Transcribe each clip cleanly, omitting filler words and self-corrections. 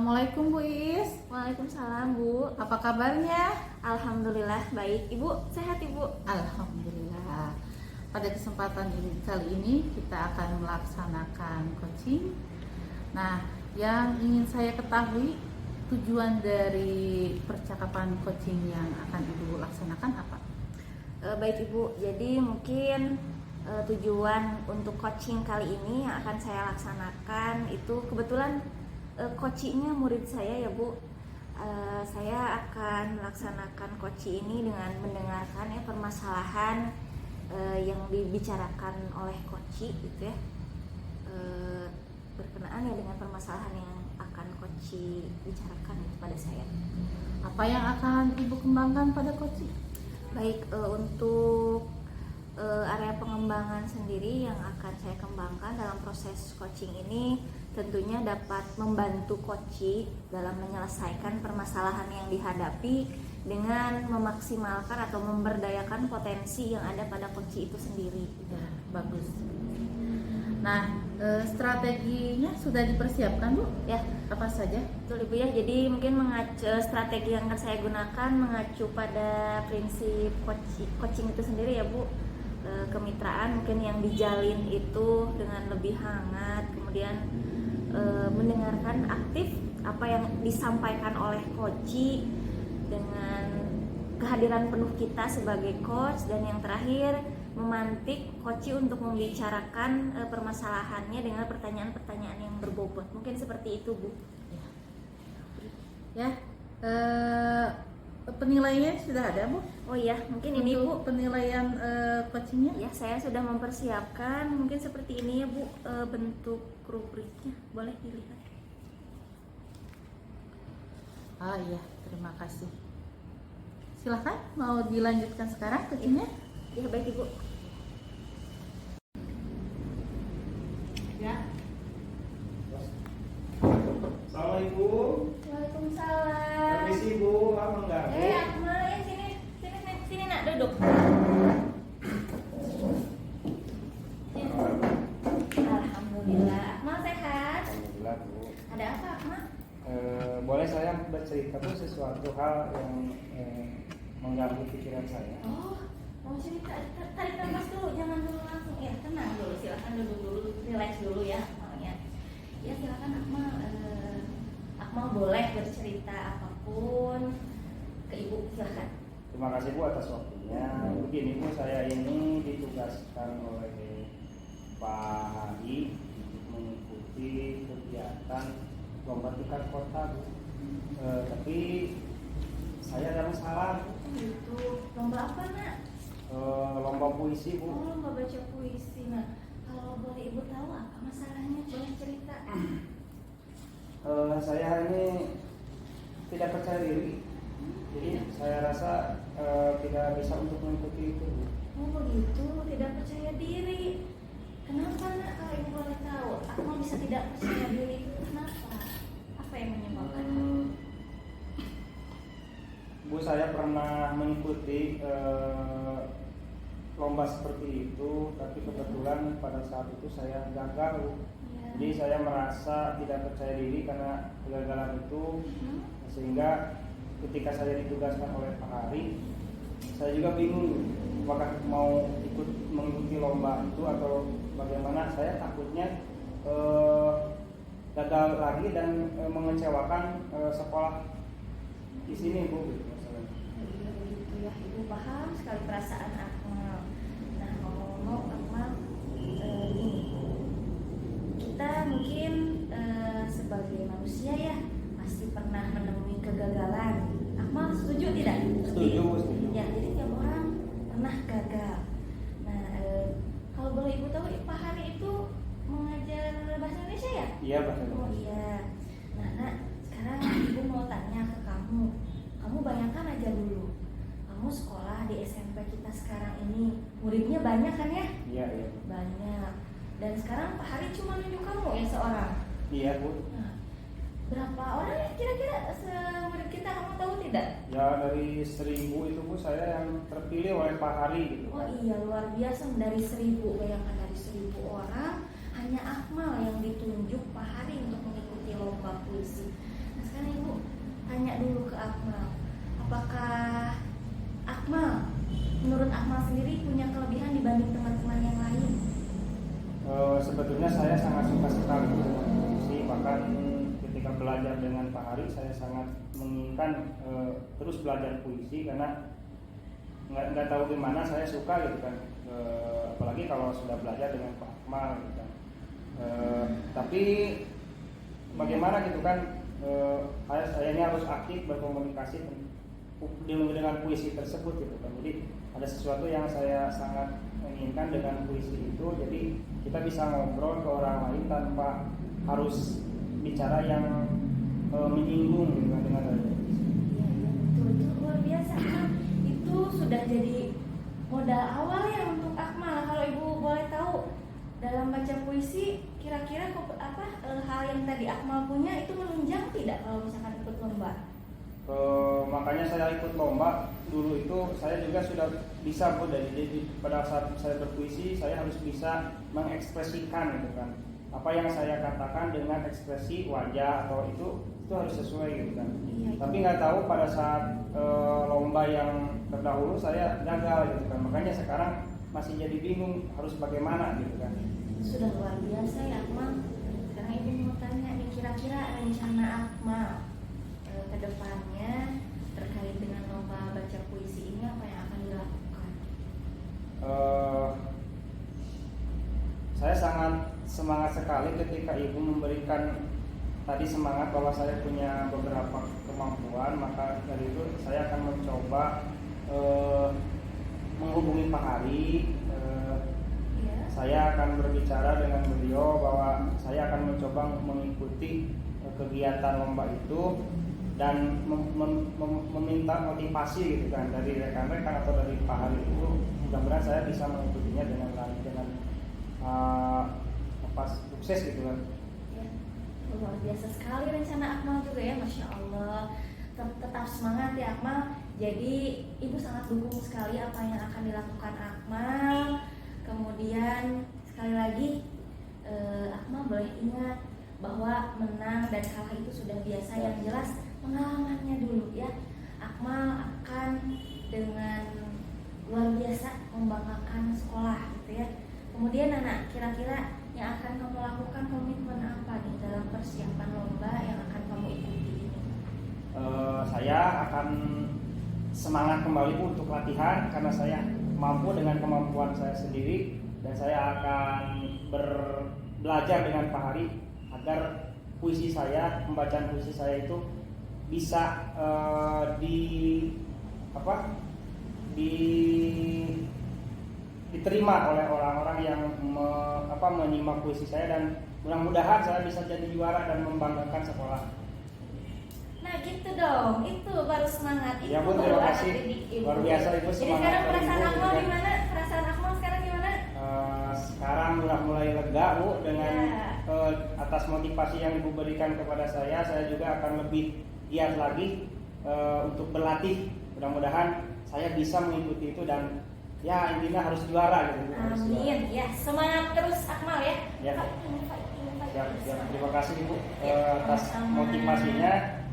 Assalamualaikum Bu Is. Waalaikumsalam Bu. Apa kabarnya? Alhamdulillah baik. Ibu sehat Ibu? Alhamdulillah. Pada kesempatan kali ini kita akan melaksanakan coaching. Nah, yang ingin saya ketahui tujuan dari percakapan coaching yang akan Ibu laksanakan apa? Baik Ibu. Jadi mungkin tujuan untuk coaching kali ini yang akan saya laksanakan itu kebetulan coachingnya murid saya ya Bu. Saya akan melaksanakan coaching ini dengan mendengarkan permasalahan yang dibicarakan oleh coaching gitu ya, berkenaan ya dengan permasalahan yang akan coaching bicarakan kepada saya. Apa yang akan Ibu kembangkan pada coaching? Baik, untuk area pengembangan sendiri yang akan saya kembangkan dalam proses coaching ini tentunya dapat membantu coaching dalam menyelesaikan permasalahan yang dihadapi dengan memaksimalkan atau memberdayakan potensi yang ada pada coaching itu sendiri. Ya, bagus. Nah, strateginya sudah dipersiapkan Bu? Ya, apa saja? Betul Ibu ya. Jadi mungkin strategi yang akan saya gunakan mengacu pada prinsip coaching itu sendiri ya Bu. Kemitraan mungkin yang dijalin itu dengan lebih hangat, kemudian mendengarkan aktif apa yang disampaikan oleh coach dengan kehadiran penuh kita sebagai coach, dan yang terakhir memantik coach untuk membicarakan permasalahannya dengan pertanyaan-pertanyaan yang berbobot. Mungkin seperti itu Bu. Ya, penilaiannya sudah ada Bu? Oh iya, mungkin untuk ini Bu penilaian coachingnya. Ya, saya sudah mempersiapkan mungkin seperti ini ya Bu, bentuk rubriknya, boleh dilihat. Ah iya, terima kasih. Silahkan, mau dilanjutkan sekarang coachingnya? Ya baik Ibu. Ya. Assalamualaikum. Waalaikumsalam. Permisi Bu, apa enggak? Akmal ya, sini nak duduk. Alhamdulillah. Akmal sehat? Alhamdulillah Bu. Ada apa Akmal? Boleh saya bercerita Bu sesuatu hal yang mengganggu pikiran saya? Oh, mau cerita? Tarik nafas dulu, jangan dulu langsung. Ya tenang dulu, silakan duduk dulu, relax dulu ya Akmalnya. Ya silakan Akmal. Akmal boleh bercerita apapun ke Ibu, silakan. Terima kasih Bu atas waktunya. Begini Bu, saya ini ditugaskan oleh Pak Hadi untuk mengikuti kegiatan lomba tingkat kota Bu. Tapi saya ada masalah. Itu lomba apa nak? Lomba puisi Bu. Oh, lomba baca puisi. Nah, kalau boleh Ibu tahu apa masalahnya, boleh cerita. Saya ini tidak percaya diri. Jadi saya rasa tidak bisa untuk mengikuti itu Bu. Oh begitu, tidak percaya diri. Kenapa nak, kalau Ibu boleh tahu? Akmal bisa tidak percaya diri itu kenapa? Apa yang menyebabkan? Bu, saya pernah mengikuti lomba seperti itu, tapi kebetulan pada saat itu saya gagal Bu. Ya. Jadi saya merasa tidak percaya diri karena kegagalan itu, sehingga ketika saya ditugaskan oleh Pak Hari, saya juga bingung apakah mau ikut mengikuti lomba itu atau bagaimana. Saya takutnya gagal lagi dan mengecewakan sekolah di sini Bu. Iya begitu ya, Ibu paham sekali perasaan Akmal. Nah, ngomong-ngomong Akmal, gini, kita mungkin sebagai manusia ya pasti pernah menemui kegagalan. Akmal setuju tidak? Setuju Bu, setuju. Ya, jadi tiap orang pernah gagal. Nah, kalau boleh Ibu tahu, Pak Hari itu mengajar bahasa Indonesia ya? Iya Bahasa Oh Indonesia. iya. Nah, nak, sekarang Ibu mau tanya ke kamu. Kamu bayangkan aja dulu, kamu sekolah di SMP kita sekarang ini, muridnya banyak kan ya? Iya, iya. Banyak. Dan sekarang Pak Hari cuma nunjuk kamu ya seorang. Iya Bu. Nah, berapa orang ya kira-kira murid kita, kamu tahu tidak? Ya dari 1000 itu Bu, saya yang terpilih oleh Pak Hari gitu. Oh iya, luar biasa. Dari 1000, bayangkan dari 1000 orang hanya Akmal yang ditunjuk Pak Hari untuk mengikuti lomba puisi. sangat suka sekali dengan puisi, bahkan ketika belajar dengan Pak Hari saya sangat menginginkan terus belajar puisi karena nggak tahu gimana saya suka gitu kan. Apalagi kalau sudah belajar dengan Pak Akmal gitu kan. Tapi bagaimana gitu kan, saya harus aktif berkomunikasi dengan puisi tersebut gitu kan. Jadi ada sesuatu yang saya sangat menginginkan dengan puisi itu, jadi kita bisa ngobrol ke orang lain tanpa harus bicara yang menyinggung gitu kan, dengan adanya puisi. Iya, betul, itu luar biasa. Nah, itu sudah jadi modal awal ya untuk Akmal. Kalau Ibu boleh tahu, dalam baca puisi kira-kira hal yang tadi Akmal punya itu menunjang tidak kalau misalkan ikut lomba? Makanya saya ikut lomba dulu itu saya juga sudah bisa jadi pada saat saya berpuisi saya harus bisa mengekspresikan gitu kan, apa yang saya katakan dengan ekspresi wajah atau itu harus sesuai gitu kan. Iya. Tapi nggak tahu pada saat lomba yang terdahulu saya gagal gitu kan, makanya sekarang masih jadi bingung harus bagaimana gitu kan. Sudah luar biasa ya Akmal. Sekarang Ibu mau tanya nih, kira-kira rencana Akmal ke depannya terkait dengan lomba baca puisi ini apa yang akan dilakukan? Saya sangat semangat sekali ketika Ibu memberikan tadi semangat bahwa saya punya beberapa kemampuan, maka dari itu saya akan mencoba menghubungi Pak Hari. Saya akan berbicara dengan beliau bahwa saya akan mencoba mengikuti kegiatan lomba itu dan meminta motivasi gitu kan dari rekan-rekan atau dari Pak Hari itu. Mudah-mudahan saya bisa mengikutinya dengan sukses gitu kan. Ya, luar biasa sekali rencana Akmal juga ya, Masya Allah. Tetap semangat ya Akmal. Jadi Ibu sangat dukung sekali apa yang akan dilakukan Akmal. Kemudian sekali lagi Akmal boleh ingat bahwa menang dan kalah itu sudah biasa, yang jelas pengalamannya dulu ya. Akmal akan dengan luar biasa membanggakan sekolah gitu ya. Kemudian anak, kira-kira yang akan kamu lakukan, komitmen apa nih dalam persiapan lomba yang akan kamu ikuti ini? Saya akan semangat kembali untuk latihan karena saya mampu dengan kemampuan saya sendiri, dan saya akan belajar dengan Pak Hari agar puisi saya, pembacaan puisi saya itu bisa diterima oleh orang-orang yang menyimak puisi saya, dan mudah-mudahan saya bisa jadi juara dan membanggakan sekolah. Nah gitu dong, itu baru semangat. Itu Ya Bu, baru terima anak kasih. didik Ibu. Luar biasa Ibu, Jadi semangat sekarang dari perasaan Ibu, Akmal gitu kan. gimana? Perasaan Akmal sekarang gimana? Sekarang udah mulai lega Bu dengan Ya. atas motivasi yang Ibu berikan kepada saya juga akan lebih giat lagi untuk berlatih. Mudah-mudahan saya bisa mengikuti itu dan ya intinya harus juara gitu. Harus juara. Amin. Ya, semangat terus Akmal ya. Ya. Ya, terima kasih Ibu Ya, atas sama-sama. motivasinya,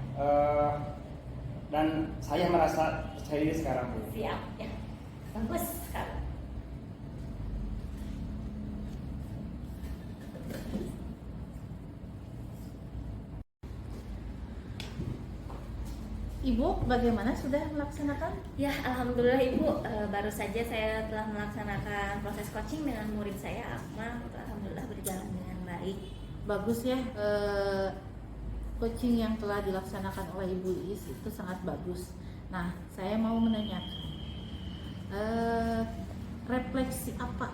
dan saya merasa percaya diri sekarang Bu. Siap ya. Bagus sekali. Ibu bagaimana sudah melaksanakan? Ya, alhamdulillah Ibu, baru saja saya telah melaksanakan proses coaching dengan murid saya Akmal. Alhamdulillah berjalan dengan baik. Bagus ya, coaching yang telah dilaksanakan oleh Ibu Iis itu sangat bagus. Nah, saya mau menanyakan refleksi apa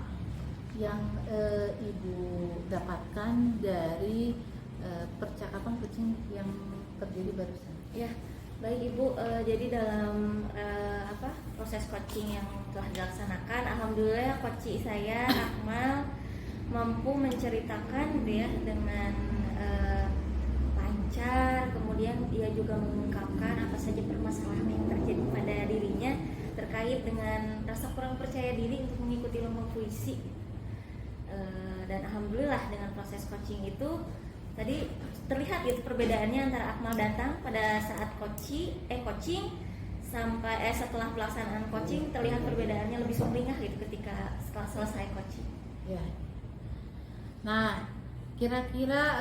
yang Ibu dapatkan dari percakapan coaching yang terjadi barusan? Ya, baik Ibu, jadi dalam proses coaching yang telah dilaksanakan, alhamdulillah coach saya Akmal mampu menceritakan gitu ya dengan lancar. Kemudian dia juga mengungkapkan apa saja permasalahan yang terjadi pada dirinya terkait dengan rasa kurang percaya diri untuk mengikuti lomba puisi. Dan alhamdulillah dengan proses coaching itu tadi terlihat gitu perbedaannya antara Akmal datang pada saat coaching sampai setelah pelaksanaan coaching, terlihat perbedaannya lebih sumringah gitu ketika setelah selesai coaching. Ya. Nah, Kira-kira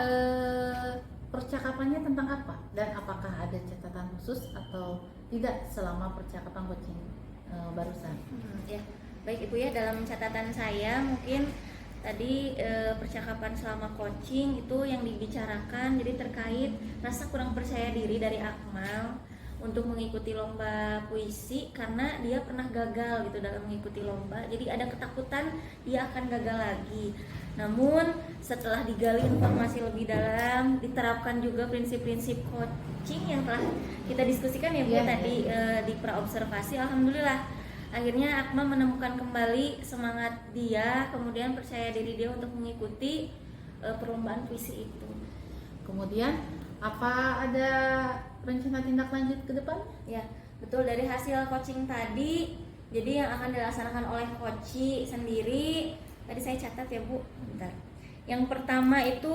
percakapannya tentang apa? Dan apakah ada catatan khusus atau tidak selama percakapan coaching barusan? Ya, baik Ibu ya, dalam catatan saya mungkin tadi percakapan selama coaching itu yang dibicarakan jadi terkait rasa kurang percaya diri dari Akmal untuk mengikuti lomba puisi karena dia pernah gagal gitu dalam mengikuti lomba. Jadi ada ketakutan dia akan gagal lagi. Namun setelah digali informasi lebih dalam, diterapkan juga prinsip-prinsip coaching yang telah kita diskusikan ya Bu tadi di praobservasi, alhamdulillah akhirnya Akmal menemukan kembali semangat dia, kemudian percaya diri dia untuk mengikuti perlombaan puisi itu. Kemudian apa ada rencana tindak lanjut ke depan? Ya, betul, dari hasil coaching tadi, jadi yang akan dilaksanakan oleh coach sendiri, tadi saya catat ya Bu, bentar. Yang pertama itu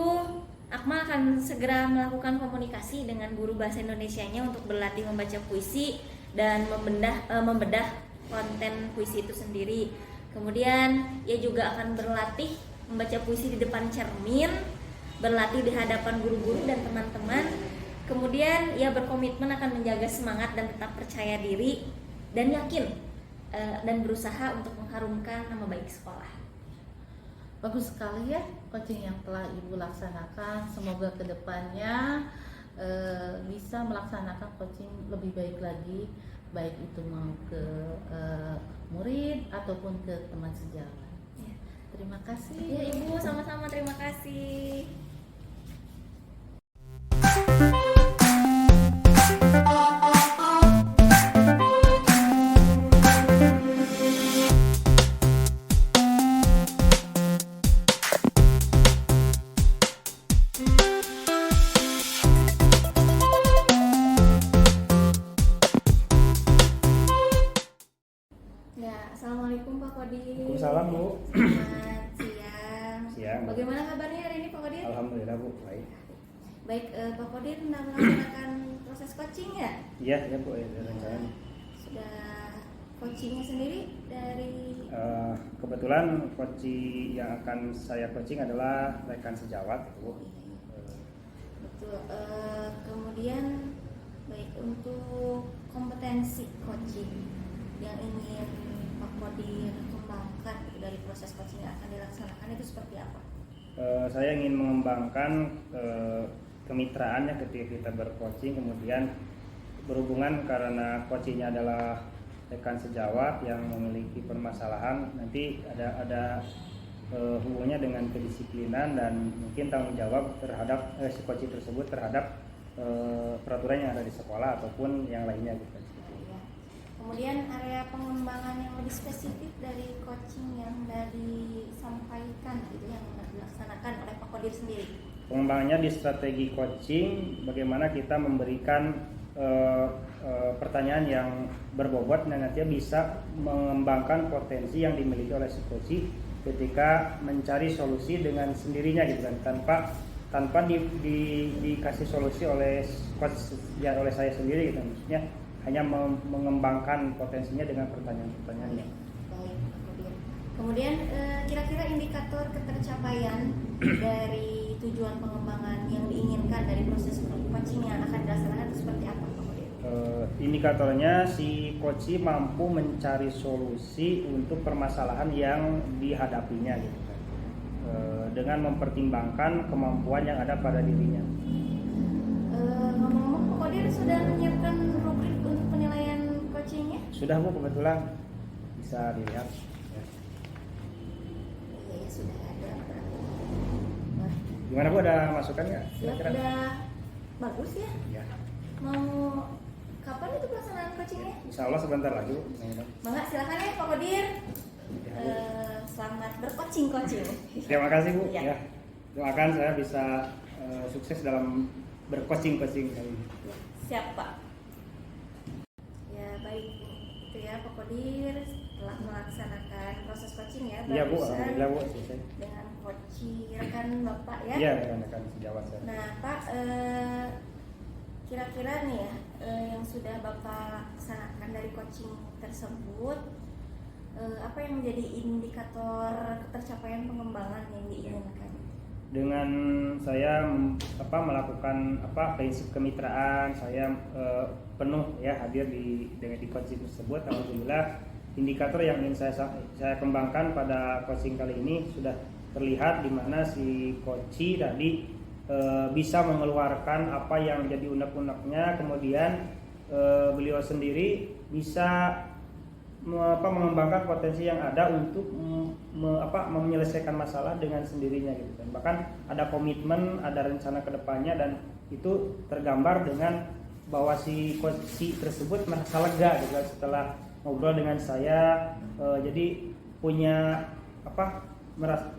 Akmal akan segera melakukan komunikasi dengan guru bahasa Indonesianya untuk berlatih membaca puisi dan membedah konten puisi itu sendiri. Kemudian ia juga akan berlatih membaca puisi di depan cermin, berlatih di hadapan guru-guru dan teman-teman. Kemudian ia berkomitmen akan menjaga semangat dan tetap percaya diri dan yakin dan berusaha untuk mengharumkan nama baik sekolah. Bagus sekali ya coaching yang telah Ibu laksanakan. Semoga kedepannya bisa melaksanakan coaching lebih baik lagi, baik itu mau ke murid ataupun ke teman sejawat. Ya. Terima kasih. Ya Ibu, sama-sama, terima kasih. Ya, assalamualaikum Pak Kodir. Waalaikumsalam Bu. Selamat siang. Siang. Bagaimana kabarnya hari ini Pak Kodir? Alhamdulillah Bu, baik. Baik, Pak Kodir sedang melaksanakan proses coaching ya? Iya ya Bu, ada rencana. Sudah coachingnya sendiri dari Kebetulan coach yang akan saya coaching adalah rekan sejawat Bu. betul. Kemudian baik untuk kompetensi coaching yang ingin Pak Kodir kembangkan dari proses coaching yang akan dilaksanakan itu seperti apa? Saya ingin mengembangkan kemitraannya ketika kita bercoaching, kemudian berhubungan karena coachingnya adalah rekan sejawat yang memiliki permasalahan, nanti ada hubungannya dengan kedisiplinan dan mungkin tanggung jawab terhadap si coaching tersebut terhadap peraturan yang ada di sekolah ataupun yang lainnya gitu. Kemudian area pengembangan yang lebih spesifik dari coaching yang sudah disampaikan gitu yang dilaksanakan oleh Pak Kodir sendiri. Pengembangannya di strategi coaching, bagaimana kita memberikan pertanyaan yang berbobot dan nantinya bisa mengembangkan potensi yang dimiliki oleh si coach ketika mencari solusi dengan sendirinya gitu kan, tanpa dikasih solusi oleh coach ya oleh saya sendiri gitu, maksudnya hanya mengembangkan potensinya dengan pertanyaan-pertanyaannya. Baik, kemudian kira-kira indikator ketercapaian dari tujuan pengembangan yang diinginkan dari proses coaching yang akan dilaksanakan itu seperti apa, Pak Kodir? Indikatornya si coach mampu mencari solusi untuk permasalahan yang dihadapinya gitu kan, dengan mempertimbangkan kemampuan yang ada pada dirinya. Ngomong-ngomong, Pak Kodir sudah menyiapkan rubrik untuk penilaian coachingnya? Sudah Bu, kebetulan bisa dilihat ya. Iya, sudah ada. Gimana Bu, ada masukan nggak? Kira-kira? Sudah bagus ya. Ya. Mau kapan itu pelaksanaan coachingnya? Insya Allah sebentar lagi Bu. Bangga, silakan ya Pak Kodir. Ya, Bu. Selamat bercoaching. Terima kasih Bu. Ya. Ya. Doakan saya bisa sukses dalam bercoaching kali ini. Ya, siap Pak. Ya baik, itu ya Pak Kodir telah melaksanakan proses coaching ya. Iya Bu, barusan alhamdulillah Bu, selesai. dengan coach rekan Bapak ya. Iya, rekan sejawat saya. Nah Pak, kira-kira nih ya yang sudah Bapak laksanakan dari coaching tersebut, apa yang menjadi indikator ketercapaian pengembangan yang diinginkan? dengan saya melakukan prinsip kemitraan, saya penuh ya hadir di coaching tersebut. Alhamdulillah indikator yang ingin saya kembangkan pada coaching kali ini sudah terlihat, di mana si coach tadi bisa mengeluarkan apa yang jadi unek-uneknya, kemudian beliau sendiri bisa mengembangkan potensi yang ada untuk menyelesaikan masalah dengan sendirinya gitu kan. Bahkan ada komitmen, ada rencana kedepannya, dan itu tergambar dengan bahwa si coach tersebut merasa lega gitu kan, setelah ngobrol dengan saya. Jadi punya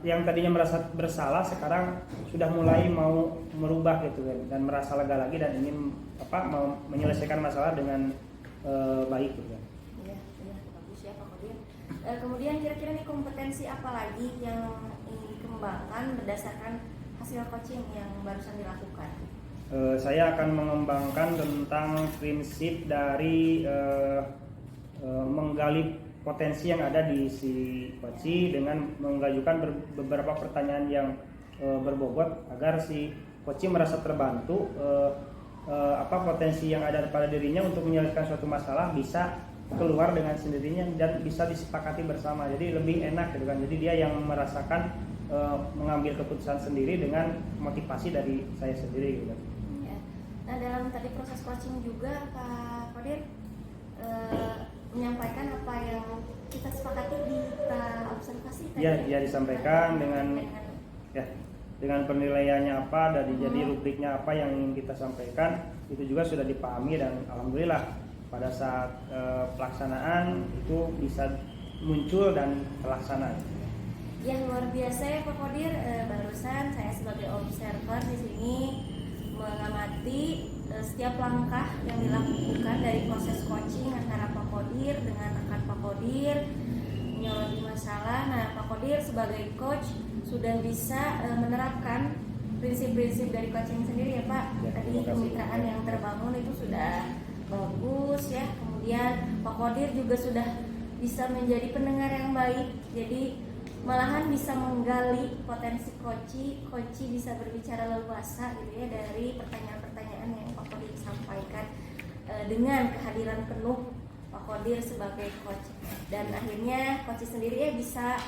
yang tadinya merasa bersalah sekarang sudah mulai mau merubah gitu kan, dan merasa lega lagi dan ingin mau menyelesaikan masalah dengan baik gitu kan. Iya, bagus ya Pak Kodir. Kemudian kira-kira nih kompetensi apa lagi yang ingin dikembangkan berdasarkan hasil coaching yang barusan dilakukan? Saya akan mengembangkan tentang prinsip dari menggali potensi yang ada di si coach dengan mengajukan beberapa pertanyaan yang berbobot agar si coach merasa terbantu potensi yang ada pada dirinya untuk menyelesaikan suatu masalah bisa keluar dengan sendirinya dan bisa disepakati bersama. Jadi lebih enak gitu kan. Jadi dia yang merasakan mengambil keputusan sendiri dengan motivasi dari saya sendiri gitu kan. Ya. Nah, dalam tadi proses coaching juga Pak Kodir menyampaikan apa yang kita sepakati kita observasi tadi. Ya disampaikan dengan penilaiannya apa, dan jadi rubriknya apa yang ingin kita sampaikan, itu juga sudah dipahami, dan alhamdulillah pada saat pelaksanaan itu bisa muncul dan terlaksana. Ya, luar biasa ya Pak Kodir. Barusan saya sebagai observer di sini mengamati setiap langkah yang dilakukan dari proses coaching antara Pak Kodir dengan rekan Pak Kodir menyoroti masalah. Nah, Pak Kodir sebagai coach sudah bisa menerapkan prinsip-prinsip dari coaching sendiri ya Pak. Ya, tadi kemitraan yang terbangun itu sudah bagus ya. Kemudian Pak Kodir juga sudah bisa menjadi pendengar yang baik. Jadi malahan bisa menggali potensi coach bisa berbicara leluasa gitu ya dari pertanyaan-pertanyaan yang Pak Kodir sampaikan dengan kehadiran penuh Pak Kodir sebagai coach, dan akhirnya coach sendiri ya bisa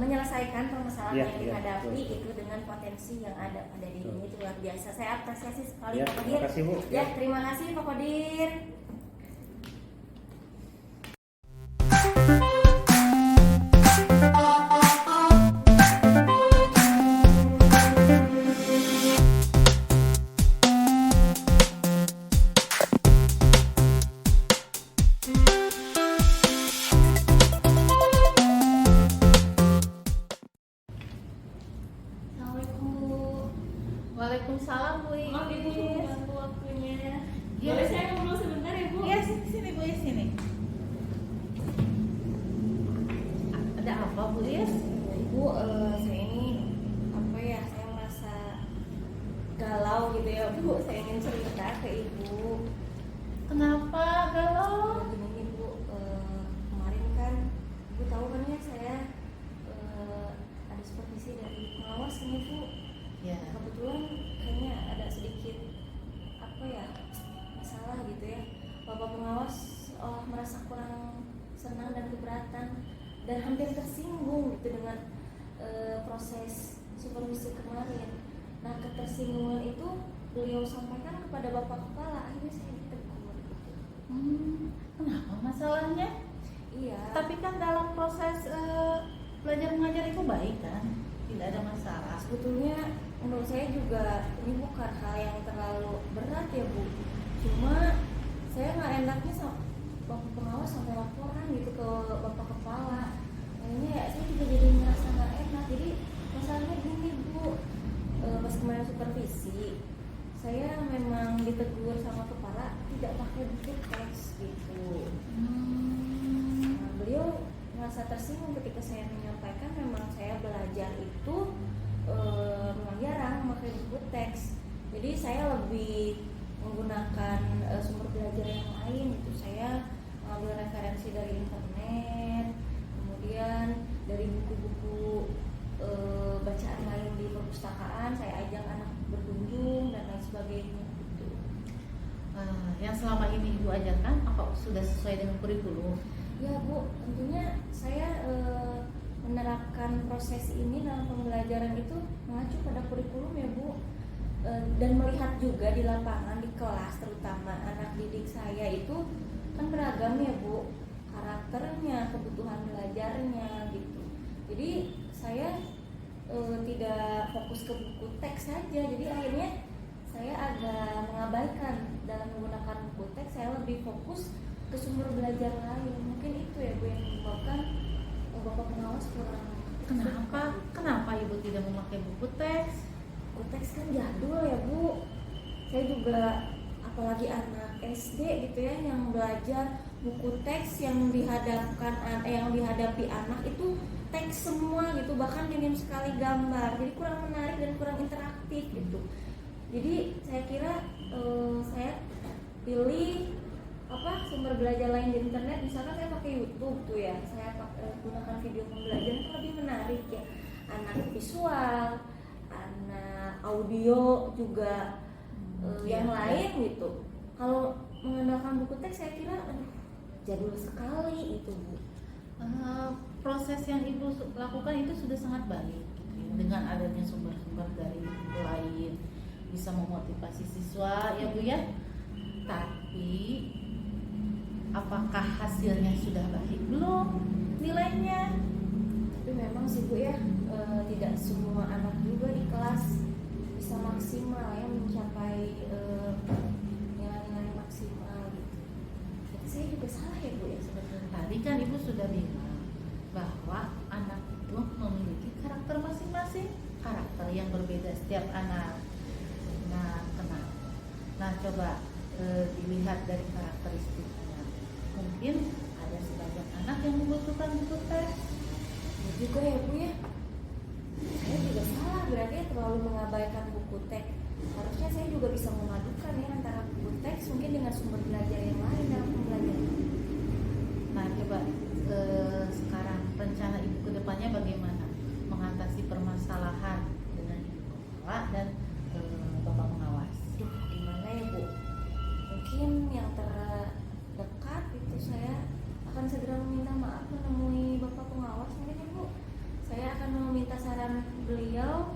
menyelesaikan permasalahan yang dihadapi itu dengan potensi yang ada pada dirinya. Itu luar biasa, saya apresiasi sekali Pak Kodir. Terima kasih Bu. Ya, terima kasih Pak Kodir. Waalaikumsalam Bu. Maaf Ibu, bantu waktunya. Ya. Boleh saya ngobrol sebentar ya Bu? Ya, sini Bu, sini. Ada apa Bu Is? Ibu, saya ini saya merasa galau gitu ya Bu. Saya ingin cerita ke Ibu. Kenapa galau? Gini Bu, kemarin kan Ibu tahu kan ya saya ada supervisi dari pengawas ini Bu. Ya. Kebetulan kayaknya ada sedikit masalah gitu ya. Bapak pengawas merasa kurang senang dan keberatan dan hampir tersinggung gitu dengan proses supervisi kemarin. Nah, ketersinggungan itu beliau sampaikan kepada Bapak Kepala, akhirnya saya ditegur gitu. Kenapa masalahnya? Iya. Tapi kan dalam proses belajar mengajar itu baik kan? Tidak ada masalah. Sebetulnya menurut saya juga ini bukan hal yang terlalu berat ya Bu. Cuma saya nggak enaknya Bapak pengawas sampai laporan gitu ke Bapak Kepala. Akhirnya ya saya juga jadi merasa nggak enak. Jadi masalahnya gini Bu, pas kemarin supervisi saya memang ditegur sama kepala tidak pakai buku teks gitu. Nah, beliau merasa tersinggung ketika saya menyampaikan memang saya belajar itu memang jarang memakai buku teks. Jadi saya lebih menggunakan sumber belajar yang lain. Itu saya mengambil referensi dari internet, kemudian dari buku-buku bacaan lain di perpustakaan, saya ajak anak berkunjung dan lain sebagainya gitu. Yang selama ini Ibu ajarkan apa sudah sesuai dengan kurikulum? Ya Bu, tentunya saya menerapkan proses ini dalam pembelajaran itu mengacu pada kurikulum ya Bu. Dan melihat juga di lapangan, di kelas terutama anak didik saya itu kan beragam ya Bu, karakternya, kebutuhan belajarnya gitu. Jadi saya tidak fokus ke buku teks saja, jadi akhirnya saya agak mengabaikan dalam menggunakan buku teks, saya lebih fokus ke sumber belajar lain. Mungkin itu ya Bu yang menyebabkan Bapak pengawas kurang. Kenapa Ibu tidak memakai buku teks? Buku teks kan jadul ya Bu. Saya juga apalagi anak SD gitu ya yang belajar buku teks yang dihadapi anak itu teks semua gitu, bahkan minim sekali gambar. Jadi kurang menarik dan kurang interaktif gitu. Jadi saya kira saya pilih sumber belajar lain di internet, misalkan saya pakai YouTube tuh ya, saya gunakan video pembelajaran itu lebih menarik ya, anak visual, anak audio juga, yang lain gitu. Kalau mengandalkan buku teks saya kira jadul sekali itu Bu. Proses yang Ibu lakukan itu sudah sangat baik gitu ya. Dengan adanya sumber-sumber dari buku lain bisa memotivasi siswa ya Bu ya. Tapi apakah hasilnya sudah baik belum nilainya? Tapi memang sih Bu ya, tidak semua anak juga di kelas bisa maksimal ya, mencapai nilai-nilai maksimal gitu. Jadi saya juga salah ya Bu ya sebetulnya. Tadi kan Ibu sudah bilang bahwa anak itu memiliki karakter masing-masing, karakter yang berbeda setiap anak. Nah, kenapa? Nah, coba dilihat dari karakteristiknya. Mungkin ada sebagian anak yang membutuhkan buku teks. Ya juga ya Bu ya. Saya juga salah berarti ya, terlalu mengabaikan buku teks. Harusnya saya juga bisa memadukan ya antara buku teks mungkin dengan sumber belajar yang lain dalam pembelajaran. Nah, coba sekarang rencana Ibu ke depannya bagaimana mengatasi permasalahan dengan Ibu kepala dan Bapak pengawas? Gimana ya Bu? Mungkin yang terdekat itu saya akan segera meminta maaf menemui Bapak pengawas mungkin ya Bu. Saya akan meminta saran beliau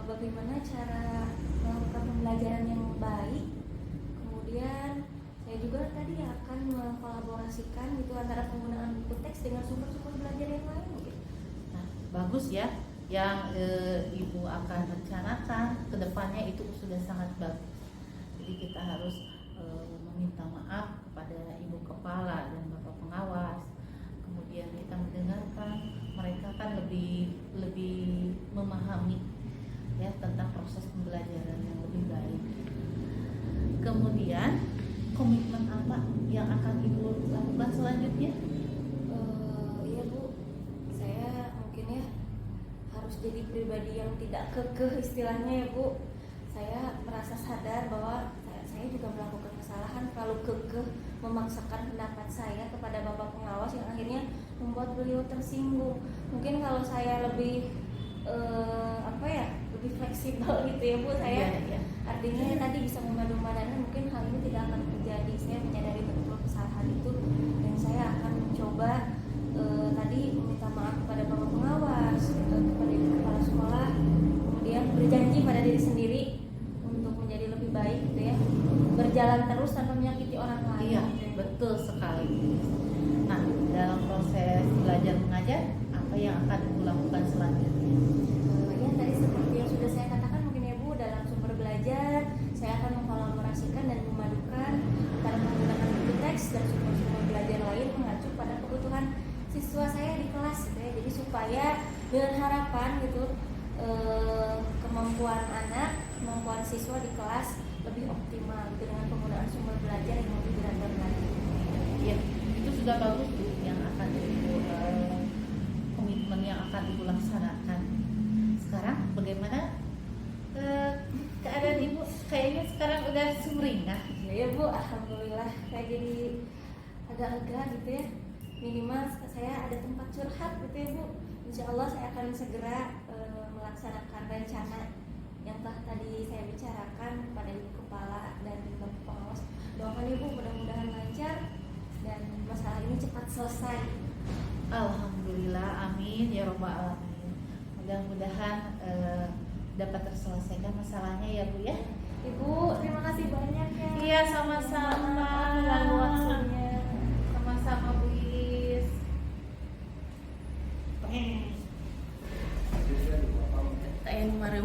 bagaimana cara melakukan pembelajaran yang baik. Kemudian saya juga tadi akan mengkolaborasikan gitu antara penggunaan buku teks dengan sumber-sumber belajar yang lain gitu. Nah, bagus ya. Yang Ibu akan rencanakan ke depannya itu sudah sangat bagus. Jadi kita harus meminta maaf kepada Ibu Kepala dan Bapak Pengawas. Kemudian kita mendengarkan mereka kan lebih memahami ya tentang proses pembelajaran yang lebih baik. Kemudian komitmen apa yang akan Ibu lakukan selanjutnya? Iya Bu, saya mungkin ya harus jadi pribadi yang tidak kekeh istilahnya ya Bu. Saya merasa sadar bahwa saya juga melakukan kesalahan terlalu kekeh memaksakan pendapat saya kepada Bapak pengawas yang akhirnya membuat beliau tersinggung. Mungkin kalau saya lebih lebih fleksibel gitu ya Bu, saya artinya tadi bisa memadu-madankan, mungkin hal ini tidak akan terjadi. Saya menyadari betul kesalahan itu dan saya akan mencoba tadi meminta maaf kepada Bapak pengawas, kepada Ibu Kepala Sekolah, kemudian berjanji pada diri sendiri untuk menjadi lebih baik gitu ya, berjalan terus tanpa menyakiti orang lain. Iya, betul sekali. Nah, dalam proses belajar mengajar apa yang akan Ibu lakukan selanjutnya? Ya tadi seperti yang sudah saya katakan mungkin ya Bu, dalam sumber belajar saya akan mengkolaborasikan dan memadukan antara menggunakan buku teks dan sumber-sumber belajar lain mengacu pada kebutuhan siswa saya di kelas gitu ya. Jadi supaya dengan harapan gitu kemampuan siswa di kelas lebih optimal gitu, dengan penggunaan sumber belajar yang lebih beragam lagi. Iya, itu sudah bagus Bu yang akan Ibu komitmen yang akan Ibu laksanakan. Sekarang bagaimana keadaan Ibu? Kayaknya sekarang udah sumringah. Ya Bu, alhamdulillah saya jadi agak lega gitu ya. Minimal saya ada tempat curhat gitu ya Bu. Insya Allah saya akan segera melaksanakan rencana yang telah tadi saya bicarakan pada Ibu Kepala dan Bapak Pengawas. Doakan Ibu mudah-mudahan lancar dan masalah ini cepat selesai. Alhamdulillah, amin ya robbal alamin. Mudah-mudahan dapat terselesaikan masalahnya ya Bu ya. Ibu, terima kasih banyak ya. Iya, sama-sama. Lalu waktunya. Sama-sama Bu Is. Tanya mana